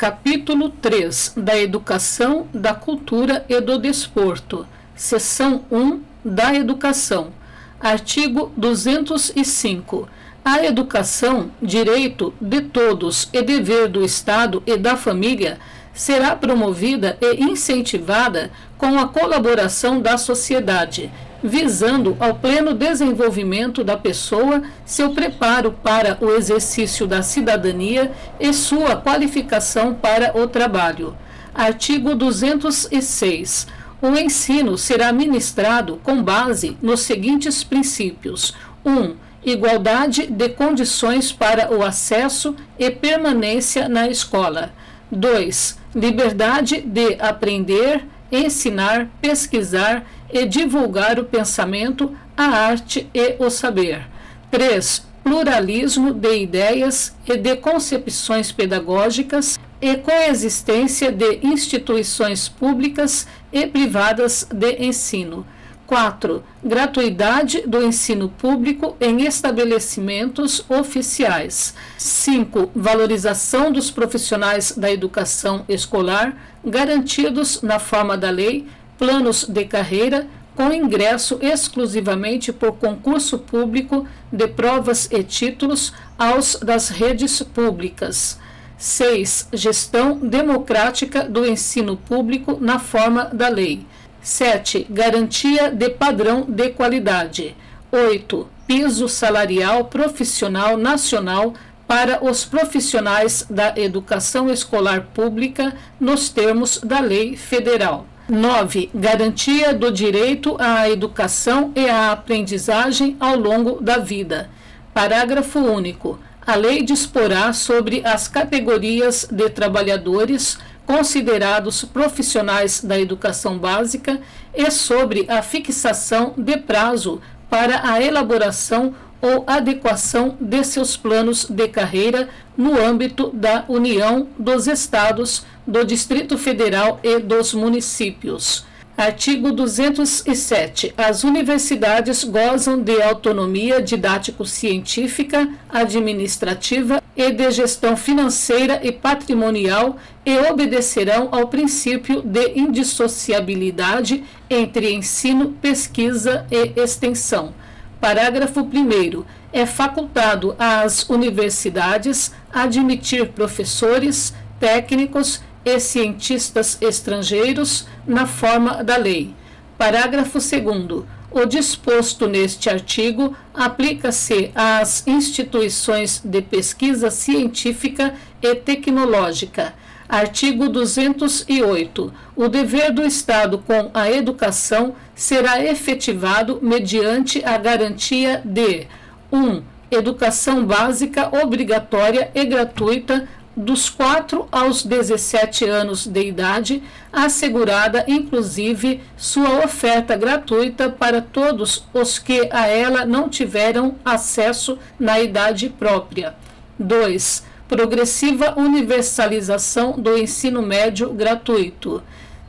Capítulo 3 da Educação, da Cultura e do Desporto. Seção 1 da Educação. Artigo 205. A educação, direito de todos e dever do Estado e da família, será promovida e incentivada com a colaboração da sociedade, visando ao pleno desenvolvimento da pessoa, seu preparo para o exercício da cidadania e sua qualificação para o trabalho. Artigo 206. O ensino será ministrado com base nos seguintes princípios: 1. Igualdade de condições para o acesso e permanência na escola. 2. Liberdade de aprender, ensinar, pesquisar e divulgar o pensamento, a arte e o saber. 3. Pluralismo de ideias e de concepções pedagógicas e coexistência de instituições públicas e privadas de ensino. 4. Gratuidade do ensino público em estabelecimentos oficiais. 5. Valorização dos profissionais da educação escolar, garantidos na forma da lei, planos de carreira, com ingresso exclusivamente por concurso público de provas e títulos aos das redes públicas. 6. Gestão democrática do ensino público na forma da lei. 7. Garantia de padrão de qualidade. 8. Piso salarial profissional nacional para os profissionais da educação escolar pública nos termos da lei federal. 9. Garantia do direito à educação e à aprendizagem ao longo da vida. Parágrafo único. A lei disporá sobre as categorias de trabalhadores considerados profissionais da educação básica e sobre a fixação de prazo para a elaboração ou adequação de seus planos de carreira no âmbito da União, dos Estados, do Distrito Federal e dos municípios. Artigo 207. As universidades gozam de autonomia didático-científica, administrativa e de gestão financeira e patrimonial e obedecerão ao princípio de indissociabilidade entre ensino, pesquisa e extensão. Parágrafo 1º. É facultado às universidades admitir professores, técnicos e cientistas estrangeiros na forma da lei. Parágrafo 2º. O disposto neste artigo aplica-se às instituições de pesquisa científica e tecnológica. Artigo 208. O dever do Estado com a educação será efetivado mediante a garantia de 1. Educação básica obrigatória e gratuita dos 4 aos 17 anos de idade, assegurada inclusive sua oferta gratuita para todos os que a ela não tiveram acesso na idade própria. 2. Progressiva universalização do ensino médio gratuito.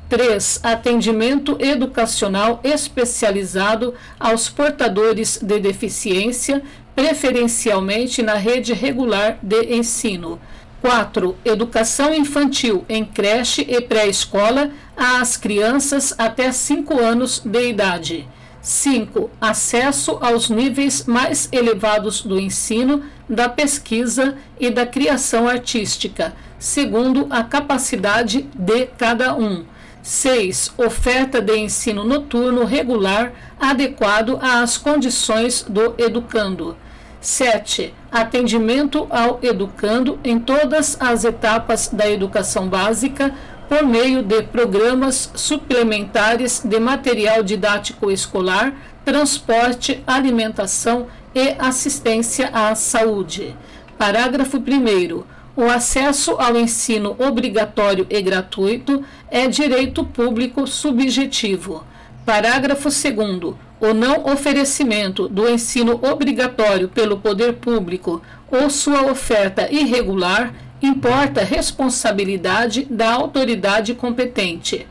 3. Atendimento educacional especializado aos portadores de deficiência, preferencialmente na rede regular de ensino. 4. Educação infantil em creche e pré-escola às crianças até 5 anos de idade. 5. Acesso aos níveis mais elevados do ensino, da pesquisa e da criação artística, segundo a capacidade de cada um. 6. Oferta de ensino noturno regular adequado às condições do educando. 7. Atendimento ao educando em todas as etapas da educação básica por meio de programas suplementares de material didático escolar, transporte, alimentação e assistência à saúde. Parágrafo 1º. O acesso ao ensino obrigatório e gratuito é direito público subjetivo. Parágrafo 2º. O não oferecimento do ensino obrigatório pelo poder público ou sua oferta irregular importa responsabilidade da autoridade competente.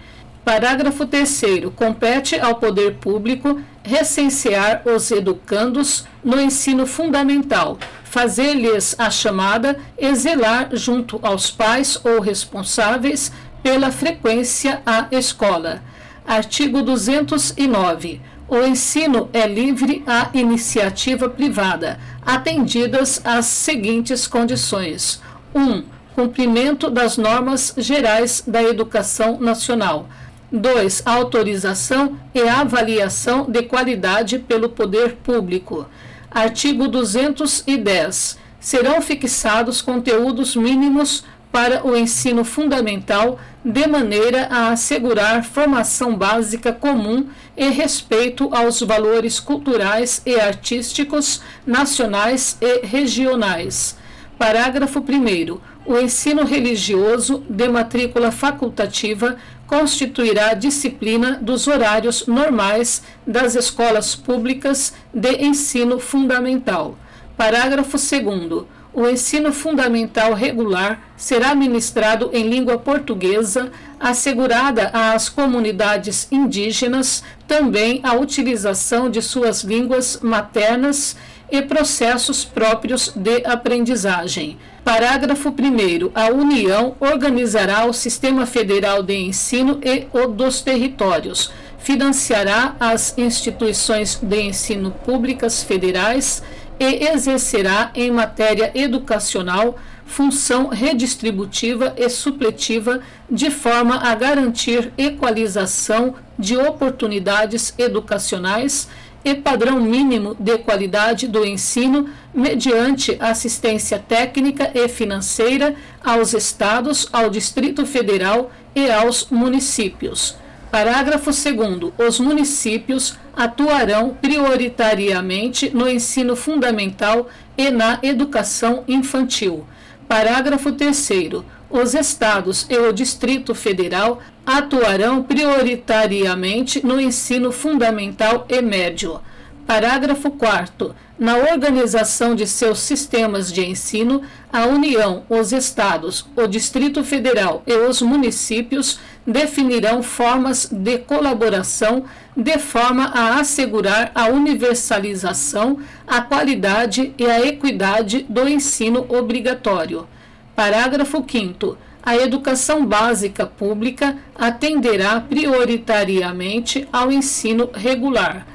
Parágrafo 3º. Compete ao poder público recensear os educandos no ensino fundamental, fazer-lhes a chamada e zelar junto aos pais ou responsáveis pela frequência à escola. Artigo 209. O ensino é livre à iniciativa privada, atendidas as seguintes condições: 1. Cumprimento das normas gerais da educação nacional. 2. Autorização e avaliação de qualidade pelo poder público. Artigo 210. Serão fixados conteúdos mínimos para o ensino fundamental, de maneira a assegurar formação básica comum e respeito aos valores culturais e artísticos nacionais e regionais. Parágrafo 1º. O ensino religioso de matrícula facultativa constituirá disciplina dos horários normais das escolas públicas de ensino fundamental. Parágrafo 2º. O ensino fundamental regular será ministrado em língua portuguesa, assegurada às comunidades indígenas também a utilização de suas línguas maternas e processos próprios de aprendizagem. Parágrafo 1º. A União organizará o Sistema Federal de Ensino e o dos territórios, financiará as instituições de ensino públicas federais e exercerá em matéria educacional função redistributiva e supletiva de forma a garantir equalização de oportunidades educacionais e padrão mínimo de qualidade do ensino mediante assistência técnica e financeira aos estados, ao Distrito Federal e aos municípios. Parágrafo 2º. Os municípios atuarão prioritariamente no ensino fundamental e na educação infantil. Parágrafo 3º. Os estados e o Distrito Federal atuarão prioritariamente no ensino fundamental e médio. Parágrafo 4º. Na organização de seus sistemas de ensino, a União, os estados, o Distrito Federal e os municípios definirão formas de colaboração de forma a assegurar a universalização, a qualidade e a equidade do ensino obrigatório. Parágrafo 5º. A educação básica pública atenderá prioritariamente ao ensino regular.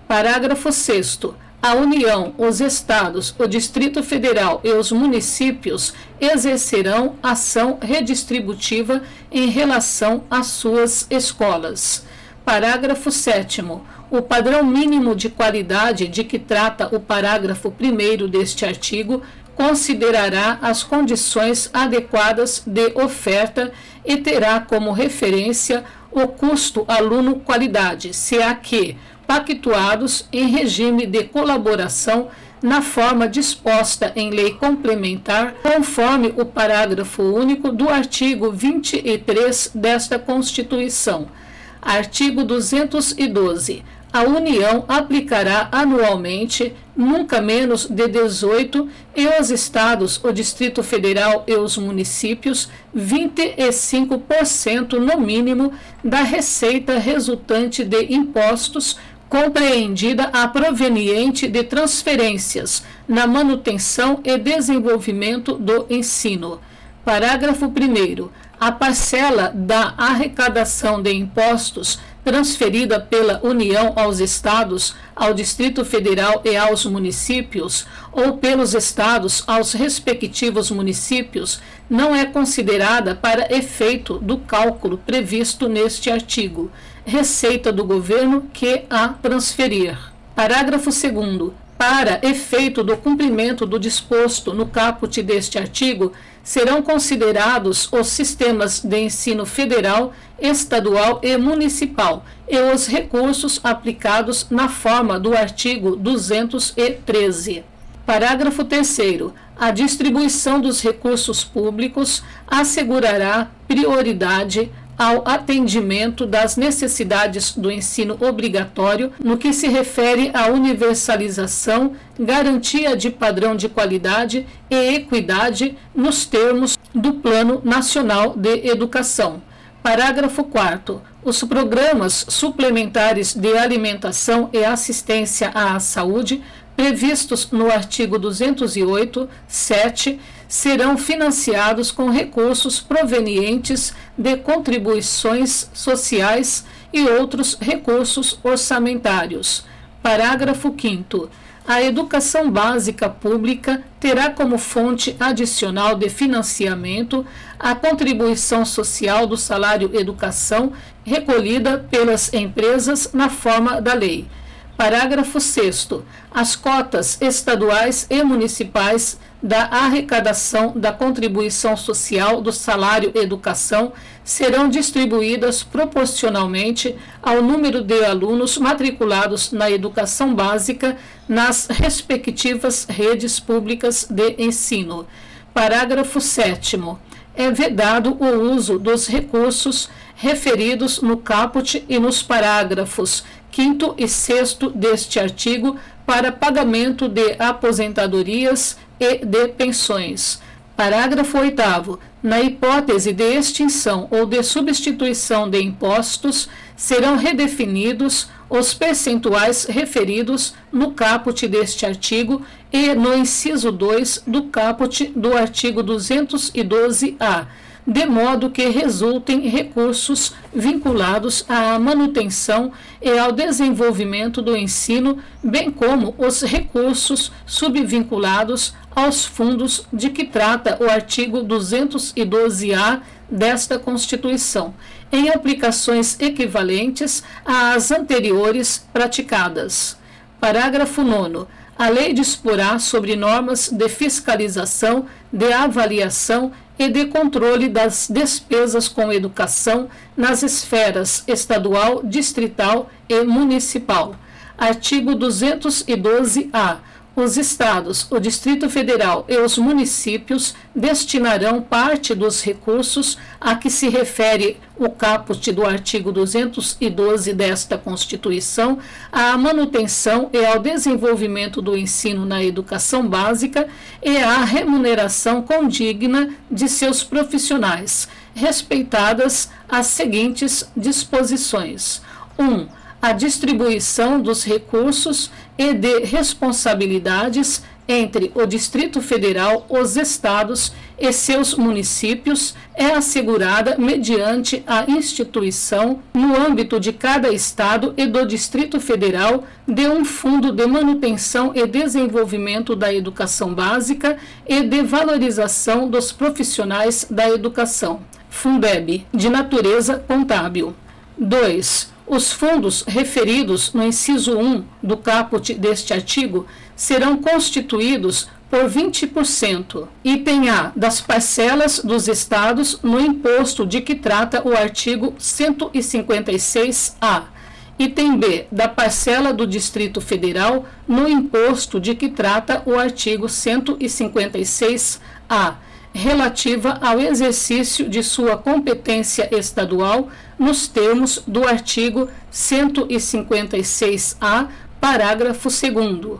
Parágrafo 6º. A União, os estados, o Distrito Federal e os municípios exercerão ação redistributiva em relação às suas escolas. Parágrafo 7º. O padrão mínimo de qualidade de que trata o parágrafo 1º deste artigo considerará as condições adequadas de oferta e terá como referência o custo aluno-qualidade, CAQ, pactuados em regime de colaboração na forma disposta em lei complementar, conforme o parágrafo único do artigo 23 desta Constituição. Artigo 212. A União aplicará anualmente, nunca menos de 18, e os estados, o Distrito Federal e os municípios, 25% no mínimo da receita resultante de impostos, compreendida a proveniente de transferências na manutenção e desenvolvimento do ensino. Parágrafo 1º. A parcela da arrecadação de impostos transferida pela União aos Estados, ao Distrito Federal e aos municípios, ou pelos Estados aos respectivos municípios, não é considerada para efeito do cálculo previsto neste artigo, receita do governo que a transferir. Parágrafo 2º. Para efeito do cumprimento do disposto no caput deste artigo, serão considerados os sistemas de ensino federal, estadual e municipal e os recursos aplicados na forma do artigo 213. Parágrafo 3º. A distribuição dos recursos públicos assegurará prioridade ao atendimento das necessidades do ensino obrigatório no que se refere à universalização, garantia de padrão de qualidade e equidade nos termos do Plano Nacional de Educação. Parágrafo 4º. Os programas suplementares de alimentação e assistência à saúde previstos no artigo 208, 7, serão financiados com recursos provenientes de contribuições sociais e outros recursos orçamentários. Parágrafo 5º. A educação básica pública terá como fonte adicional de financiamento a contribuição social do salário educação recolhida pelas empresas na forma da lei. Parágrafo 6º. As cotas estaduais e municipais da arrecadação da contribuição social do salário educação serão distribuídas proporcionalmente ao número de alunos matriculados na educação básica nas respectivas redes públicas de ensino. Parágrafo 7º. É vedado o uso dos recursos referidos no caput e nos parágrafos 5º e 6º deste artigo para pagamento de aposentadorias e de pensões. Parágrafo 8º. Na hipótese de extinção ou de substituição de impostos, serão redefinidos os percentuais referidos no caput deste artigo e no inciso 2 do caput do artigo 212-A, de modo que resultem recursos vinculados à manutenção e ao desenvolvimento do ensino, bem como os recursos subvinculados aos fundos de que trata o artigo 212-A desta Constituição, em aplicações equivalentes às anteriores praticadas. Parágrafo 9º. A lei disporá sobre normas de fiscalização, de avaliação e de controle das despesas com educação nas esferas estadual, distrital e municipal. Artigo 212-A. Os estados, o Distrito Federal e os municípios destinarão parte dos recursos a que se refere o caput do artigo 212 desta Constituição à manutenção e ao desenvolvimento do ensino na educação básica e à remuneração condigna de seus profissionais, respeitadas as seguintes disposições: 1. A distribuição dos recursos e de responsabilidades entre o Distrito Federal, os estados e seus municípios é assegurada mediante a instituição, no âmbito de cada estado e do Distrito Federal, de um fundo de manutenção e desenvolvimento da educação básica e de valorização dos profissionais da educação, Fundeb, de natureza contábil. 2. Os fundos referidos no inciso 1 do caput deste artigo serão constituídos por 20%. Item A. Das parcelas dos estados no imposto de que trata o artigo 156-A. Item B. Da parcela do Distrito Federal no imposto de que trata o artigo 156-A, relativa ao exercício de sua competência estadual nos termos do artigo 156-A, parágrafo 2º.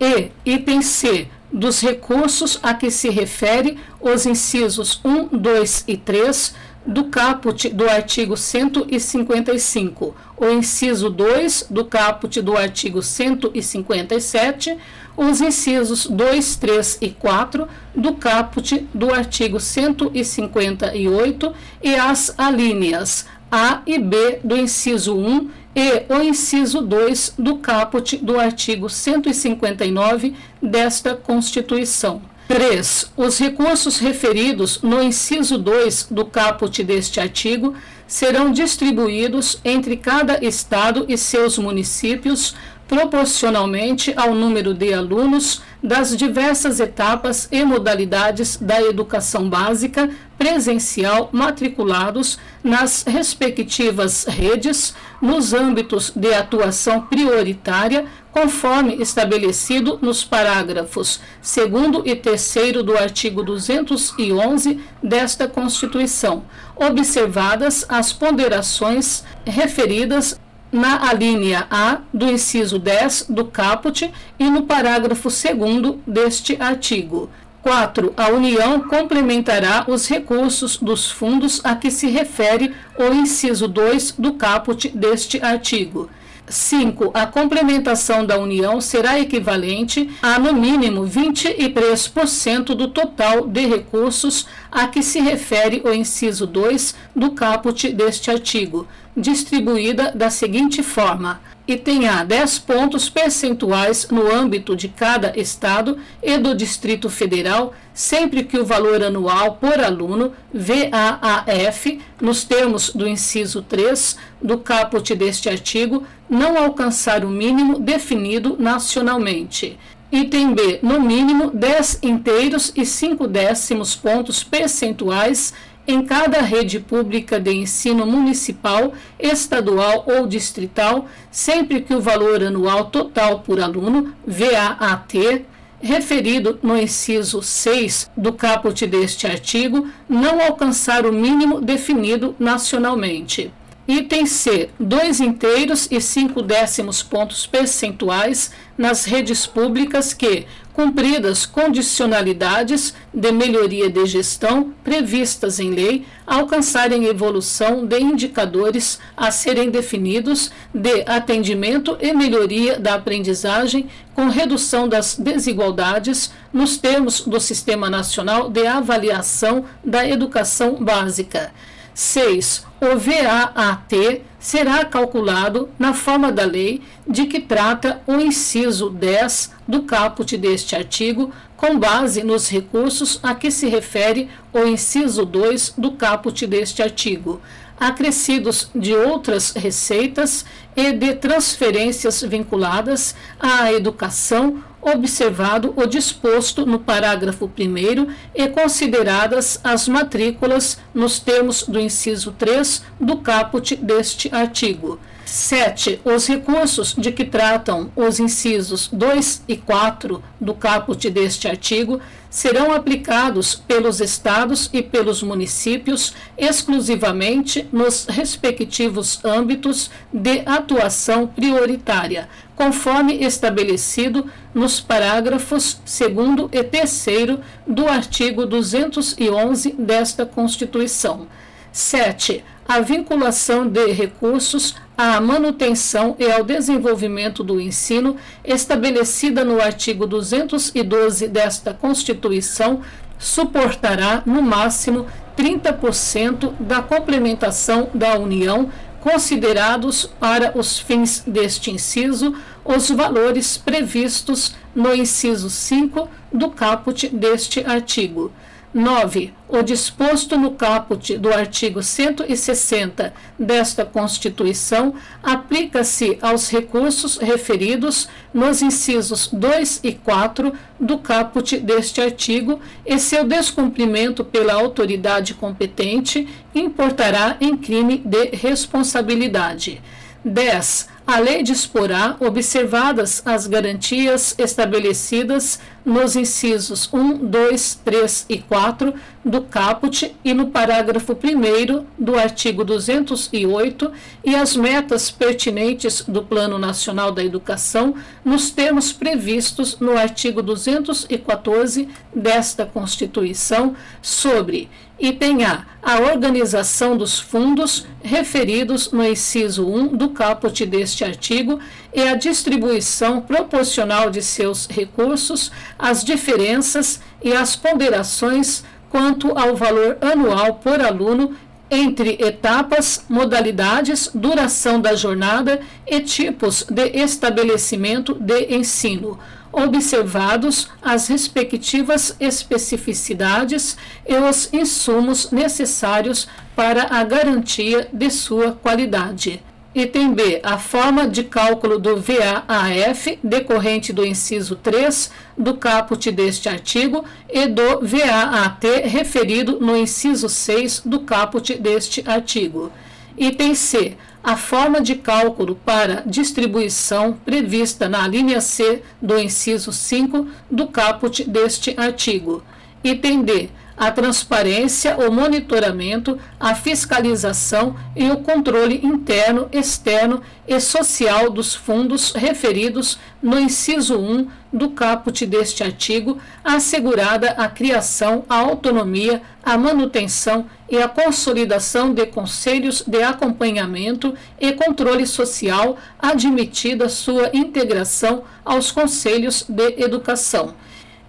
E, item C, dos recursos a que se refere os incisos 1, 2 e 3 do caput do artigo 155, o inciso 2 do caput do artigo 157, os incisos 2, 3 e 4 do caput do artigo 158 e as alíneas A e B do inciso 1 e o inciso 2 do caput do artigo 159 desta Constituição. 3. Os recursos referidos no inciso 2 do caput deste artigo serão distribuídos entre cada estado e seus municípios proporcionalmente ao número de alunos das diversas etapas e modalidades da educação básica presencial matriculados nas respectivas redes, nos âmbitos de atuação prioritária, conforme estabelecido nos parágrafos 2º e 3º do artigo 211 desta Constituição, observadas as ponderações referidas na alínea A do inciso 10 do caput e no parágrafo 2º deste artigo. 4. A União complementará os recursos dos fundos a que se refere o inciso 2 do caput deste artigo. 5. A complementação da União será equivalente a, no mínimo, 23% do total de recursos a que se refere o inciso 2 do caput deste artigo, distribuída da seguinte forma: item A, 10 pontos percentuais no âmbito de cada Estado e do Distrito Federal, sempre que o valor anual por aluno, VAAF, nos termos do inciso 3 do caput deste artigo, não alcançar o mínimo definido nacionalmente. Item B, no mínimo 10 inteiros e 5 décimos pontos percentuais em cada rede pública de ensino municipal, estadual ou distrital, sempre que o valor anual total por aluno, VAAT, referido no inciso 6 do caput deste artigo, não alcançar o mínimo definido nacionalmente. Item C, 2 inteiros e 5 décimos pontos percentuais nas redes públicas que, cumpridas condicionalidades de melhoria de gestão previstas em lei, alcançarem evolução de indicadores a serem definidos de atendimento e melhoria da aprendizagem com redução das desigualdades nos termos do Sistema Nacional de Avaliação da Educação Básica. 6. O VAAT será calculado na forma da lei de que trata o inciso 10 do caput deste artigo, com base nos recursos a que se refere o inciso 2 do caput deste artigo, acrescidos de outras receitas e de transferências vinculadas à educação, observado o disposto no parágrafo 1º e consideradas as matrículas nos termos do inciso 3 do caput deste artigo. 7. Os recursos de que tratam os incisos 2 e 4 do caput deste artigo serão aplicados pelos estados e pelos municípios exclusivamente nos respectivos âmbitos de atuação prioritária, conforme estabelecido nos parágrafos 2º e 3º do artigo 211 desta Constituição. 7. A vinculação de recursos à manutenção e ao desenvolvimento do ensino, estabelecida no artigo 212 desta Constituição, suportará, no máximo, 30% da complementação da União, considerados para os fins deste inciso os valores previstos no inciso 5 do caput deste artigo. 9. O disposto no caput do artigo 160 desta Constituição aplica-se aos recursos referidos nos incisos 2 e 4 do caput deste artigo e seu descumprimento pela autoridade competente importará em crime de responsabilidade. 10. A lei disporá, observadas as garantias estabelecidas nos incisos 1, 2, 3 e 4 do caput e no parágrafo 1º do artigo 208 e as metas pertinentes do Plano Nacional da Educação nos termos previstos no artigo 214 desta Constituição sobre item A, a organização dos fundos referidos no inciso 1 do caput deste artigo e a distribuição proporcional de seus recursos, as diferenças e as ponderações quanto ao valor anual por aluno entre etapas, modalidades, duração da jornada e tipos de estabelecimento de ensino, observados as respectivas especificidades e os insumos necessários para a garantia de sua qualidade. Item B. A forma de cálculo do VAAF decorrente do inciso 3 do caput deste artigo e do VAAT referido no inciso 6 do caput deste artigo. Item C. A forma de cálculo para distribuição prevista na linha C do inciso 5 do caput deste artigo. Item D. a transparência, o monitoramento, a fiscalização e o controle interno, externo e social dos fundos referidos no inciso 1 do caput deste artigo, assegurada a criação, a autonomia, a manutenção e a consolidação de conselhos de acompanhamento e controle social, admitida sua integração aos conselhos de educação.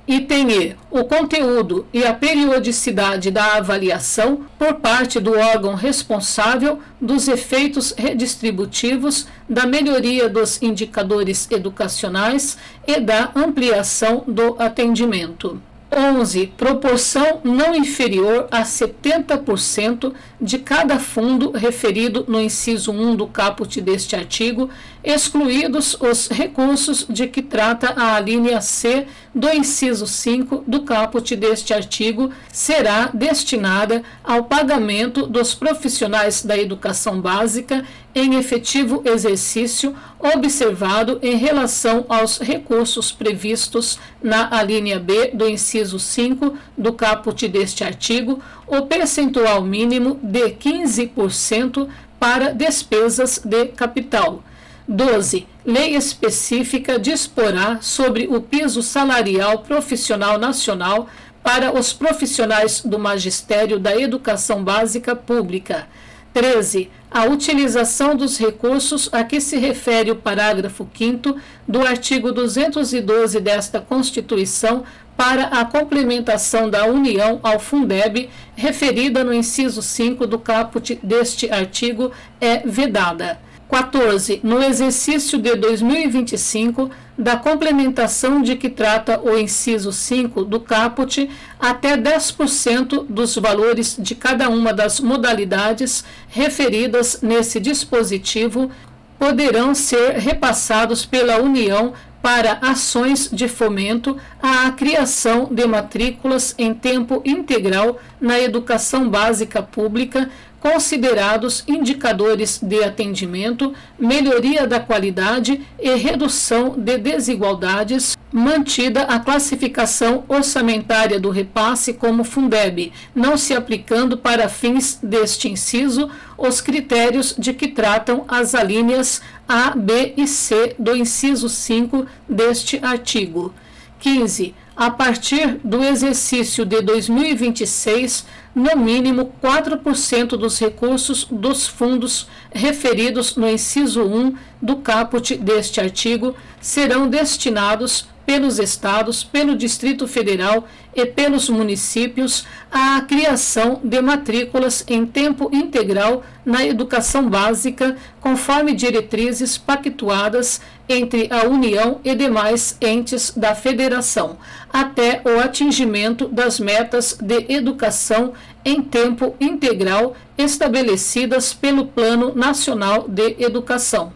Item E. O conteúdo e a periodicidade da avaliação por parte do órgão responsável dos efeitos redistributivos, da melhoria dos indicadores educacionais e da ampliação do atendimento. 11. Proporção não inferior a 70% de cada fundo referido no inciso 1 do caput deste artigo, excluídos os recursos de que trata a alínea C do inciso 5 do caput deste artigo, será destinada ao pagamento dos profissionais da educação básica em efetivo exercício, observado em relação aos recursos previstos na alínea B do inciso 5 do caput deste artigo, o percentual mínimo de 15% para despesas de capital. 12. Lei específica disporá sobre o piso salarial profissional nacional para os profissionais do magistério da educação básica pública. 13. A utilização dos recursos a que se refere o parágrafo 5º do artigo 212 desta Constituição para a complementação da União ao Fundeb, referida no inciso 5 do caput deste artigo, é vedada. 14. No exercício de 2025, da complementação de que trata o inciso 5 do caput, até 10% dos valores de cada uma das modalidades referidas nesse dispositivo poderão ser repassados pela União para ações de fomento à criação de matrículas em tempo integral na educação básica pública, considerados indicadores de atendimento, melhoria da qualidade e redução de desigualdades, mantida a classificação orçamentária do repasse como Fundeb, não se aplicando para fins deste inciso os critérios de que tratam as alíneas A, B e C do inciso 5 deste artigo. 15. A partir do exercício de 2026, no mínimo 4% dos recursos dos fundos referidos no inciso 1 do caput deste artigo serão destinados pelos estados, pelo Distrito Federal e pelos municípios à criação de matrículas em tempo integral na educação básica, conforme diretrizes pactuadas entre a União e demais entes da Federação, até o atingimento das metas de educação em tempo integral estabelecidas pelo Plano Nacional de Educação.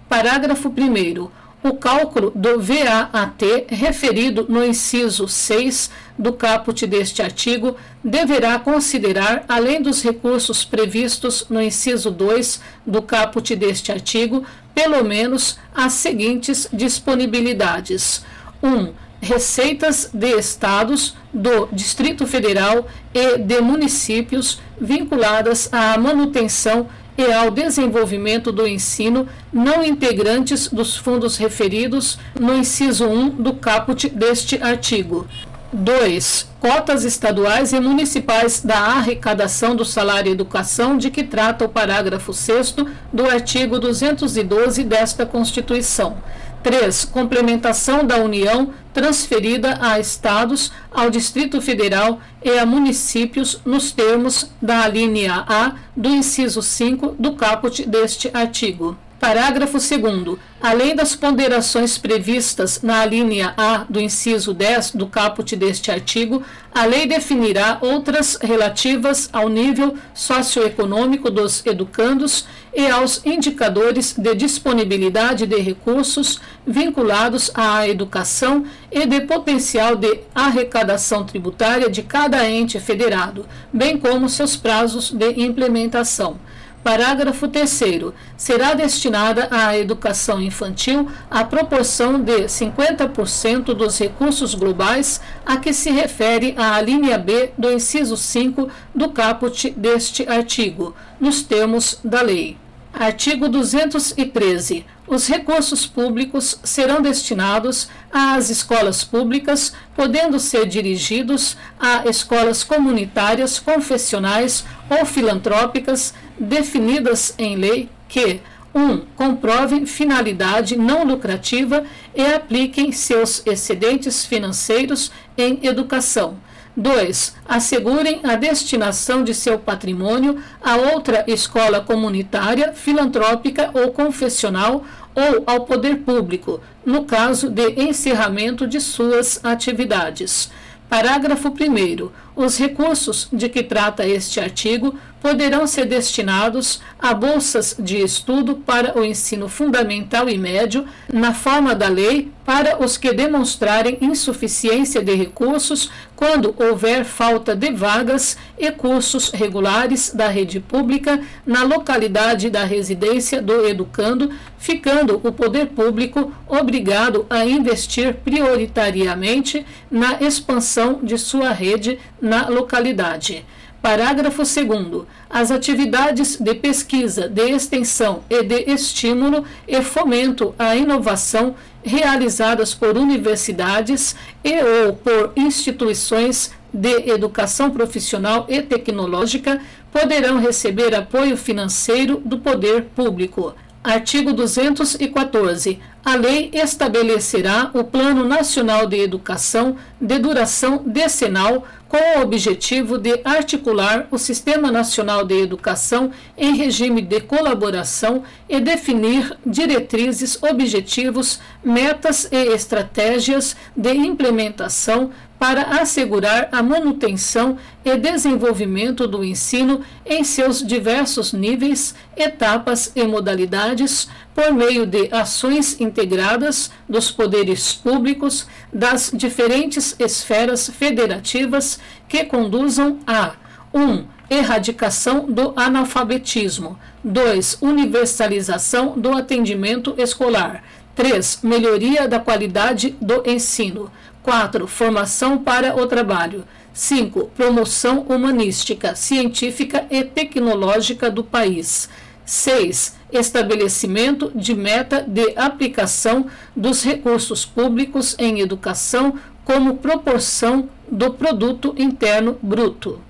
Parágrafo 1º. O cálculo do VAT referido no inciso 6 do caput deste artigo deverá considerar, além dos recursos previstos no inciso 2 do caput deste artigo, pelo menos as seguintes disponibilidades: 1. Receitas de estados, do Distrito Federal e de municípios vinculadas à manutenção e ao desenvolvimento do ensino, não integrantes dos fundos referidos no inciso 1 do caput deste artigo. 2. Cotas estaduais e municipais da arrecadação do salário educação de que trata o parágrafo 6º do artigo 212 desta Constituição. 3. Complementação da União transferida a estados, ao Distrito Federal e a municípios nos termos da alínea A do inciso 5 do caput deste artigo. Parágrafo 2º. Além das ponderações previstas na alínea A do inciso 10 do caput deste artigo, a lei definirá outras relativas ao nível socioeconômico dos educandos e aos indicadores de disponibilidade de recursos vinculados à educação e de potencial de arrecadação tributária de cada ente federado, bem como seus prazos de implementação. Parágrafo 3º. Será destinada à educação infantil a proporção de 50% dos recursos globais a que se refere a linha B do inciso 5 do caput deste artigo, nos termos da lei. Artigo 213. Os recursos públicos serão destinados às escolas públicas, podendo ser dirigidos a escolas comunitárias, confessionais ou filantrópicas, definidas em lei que 1. Comprovem finalidade não lucrativa e apliquem seus excedentes financeiros em educação. 2. Assegurem a destinação de seu patrimônio a outra escola comunitária, filantrópica ou confessional ou ao poder público, no caso de encerramento de suas atividades. Parágrafo 1º. Os recursos de que trata este artigo poderão ser destinados a bolsas de estudo para o ensino fundamental e médio, na forma da lei, para os que demonstrarem insuficiência de recursos quando houver falta de vagas e cursos regulares da rede pública na localidade da residência do educando, ficando o poder público obrigado a investir prioritariamente na expansão de sua rede na localidade. Parágrafo 2º. As atividades de pesquisa, de extensão e de estímulo e fomento à inovação realizadas por universidades e ou por instituições de educação profissional e tecnológica poderão receber apoio financeiro do poder público. Artigo 214. A lei estabelecerá o Plano Nacional de Educação de duração decenal com o objetivo de articular o Sistema Nacional de Educação em regime de colaboração e definir diretrizes, objetivos, metas e estratégias de implementação para assegurar a manutenção e desenvolvimento do ensino em seus diversos níveis, etapas e modalidades, por meio de ações integradas dos poderes públicos das diferentes esferas federativas que conduzam a 1. Erradicação do analfabetismo. 2. Universalização do atendimento escolar. 3. Melhoria da qualidade do ensino. 4. Formação para o trabalho. 5. Promoção humanística, científica e tecnológica do país. 6. Estabelecimento de meta de aplicação dos recursos públicos em educação como proporção do produto interno bruto.